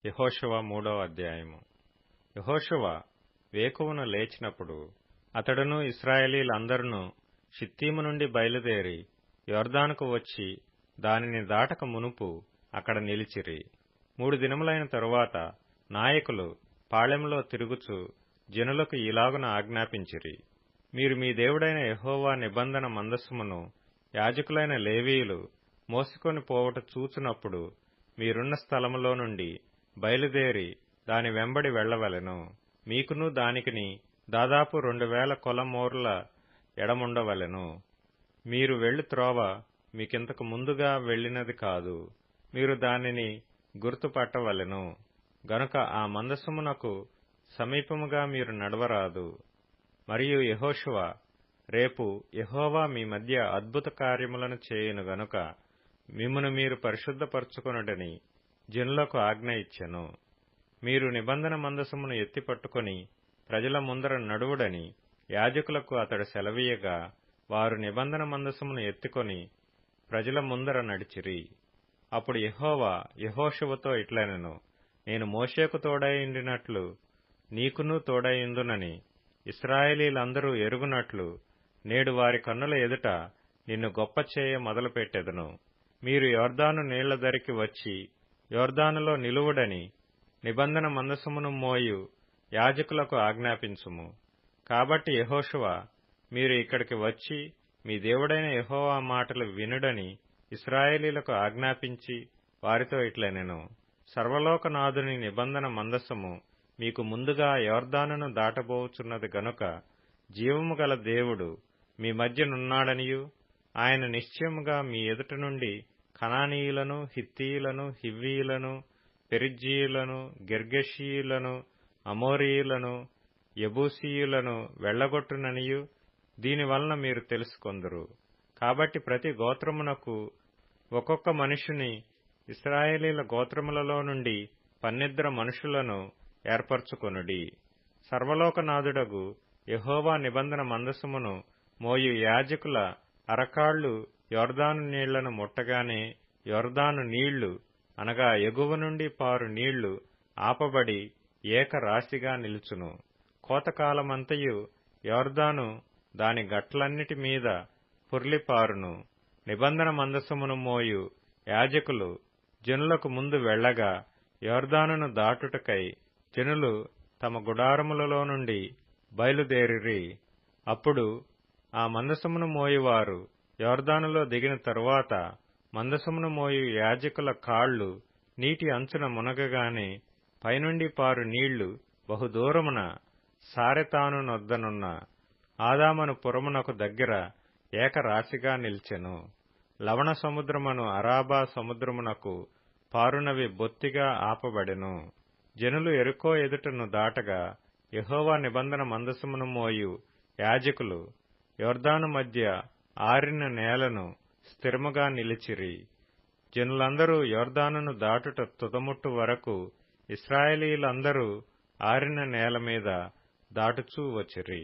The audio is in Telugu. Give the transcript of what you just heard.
యెహోషువ 3వ అధ్యాయము. యెహోషువ వేకువన లేచినప్పుడు అతడును ఇశ్రాయేలీయులందరును షిత్తీము నుండి బయలుదేరి యొర్దానుకు వచ్చి దానిని దాటక మునుపు అక్కడ నిలిచిరి. 3 దినములైన తరువాత నాయకులు పాళెంలో తిరుగుచు జనులకు ఇలాగున ఆజ్ఞాపించిరి. మీరు మీ దేవుడైన యెహోవా నిబంధన మందసమును యాజకులైన లేవీయులు మోసుకొని పోవట చూచునప్పుడు మీరున్న స్థలములో నుండి బయలుదేరి దాని వెంబడి వెళ్లవలెను. మీకును దానికిని దాదాపు 2000 కొలమోర్ల ఎడముండవలెను. మీరు వెళ్లి త్రోవ మీకింతకు ముందుగా వెళ్లినది కాదు. మీరు దానిని గుర్తుపట్టవలెను. గనుక ఆ మందసమునకు సమీపముగా మీరు నడవరాదు. మరియు యెహోషువ, రేపు యెహోవా మీ మధ్య అద్భుత కార్యములను చేయును గనుక మిమ్మును మీరు పరిశుద్ధపరచుకొనుడని జనులకు ఆజ్ఞ ఇచ్చెను. మీరు నిబంధన మందసమును ఎత్తిపట్టుకొని ప్రజల ముందర నడువుడని యాజకులకు అతడు సెలవీయగా వారు నిబంధన మందసమును ఎత్తుకొని ప్రజల ముందర నడిచిరి. అప్పుడు యెహోవా యెహోషువతో ఇట్లనెను, నేను మోషేకు తోడైయుండినట్లు నీకును తోడైయుందునని ఇశ్రాయేలీయులందరూ ఎరుగునట్లు నేడు వారి కన్నుల ఎదుట నిన్ను గొప్ప చేయ మొదలుపెట్టెదను. మీరు యొర్దాను నీళ్ల దరికి వచ్చి యొర్దానులో నిలువుడని నిబంధన మందసమును మోయు యాజకులకు ఆజ్ఞాపించుము. కాబట్టి యెహోషువ, మీరు ఇక్కడికి వచ్చి మీ దేవుడైన యెహోవా మాటలు వినుడని ఇశ్రాయేలీయులకు ఆజ్ఞాపించి వారితో ఇట్లనెను, సర్వలోకనాథుని నిబంధన మందసము మీకు ముందుగా యొర్దానును దాటబోచున్నది గనుక జీవము గల దేవుడు మీ మధ్యనున్నాడనియు ఆయన నిశ్చయముగా మీ ఎదుట నుండి కనానీయులను, హిత్తీయులను, హివ్వీయులను, పెరిజ్జీయులను, గెర్గెషీయులను, అమోరీయులను, యెబూసీయులను వెళ్లగొట్టుననియు దీనివలన మీరు తెలుసుకొందురు. కాబట్టి ప్రతి గోత్రమునకు ఒక్కొక్క మనుషుని ఇశ్రాయేలీయుల గోత్రములలో నుండి 12 మనుషులను ఏర్పరచుకొనుడి. సర్వలోకనాథుడగు యెహోవా నిబంధన మందసమును మోయు యాజకుల అరకాళ్లు యొర్దాను నీళ్లను ముట్టగానే యొర్దాను నీళ్లు అనగా ఎగువ నుండి పారు నీళ్లు ఆపబడి ఏకరాశిగా నిలుచును. కోతకాలమంతయు యొర్దాను దాని గట్లన్నిటి మీద పొర్లిపారును. నిబంధన మందసమును మోయు యాజకులు జనులకు ముందు వెళ్లగా యొర్దానును దాటుటకై జనులు తమ గుడారములలో నుండి బయలుదేరిరి. అప్పుడు ఆ మందసమును మోయువారు యొర్దానులో దిగిన తరువాత మందసమును మోయు యాజకుల కాళ్లు నీటి అంచున మునగగానే పైనుండి పారు నీళ్లు బహుదూరమున సారెతాను నొద్దనున్న ఆదామను పురమునకు దగ్గర ఏకరాశిగా నిల్చెను. లవణ సముద్రమును అరాబా సముద్రమునకు పారునవి బొత్తిగా ఆపబడెను. జనులు యెరికో ఎదుటను దాటగా యెహోవా నిబంధన మందసమును మోయు యాజకులు యొర్దాను మధ్య ఆరిన నేలను స్థిరముగా నిలిచిరి. జనులందరూ యొర్దానును దాటుట తుదముట్టు వరకు ఇశ్రాయేలీయులందరూ ఆరిన నేల మీద దాటుచూ వచ్చిరి.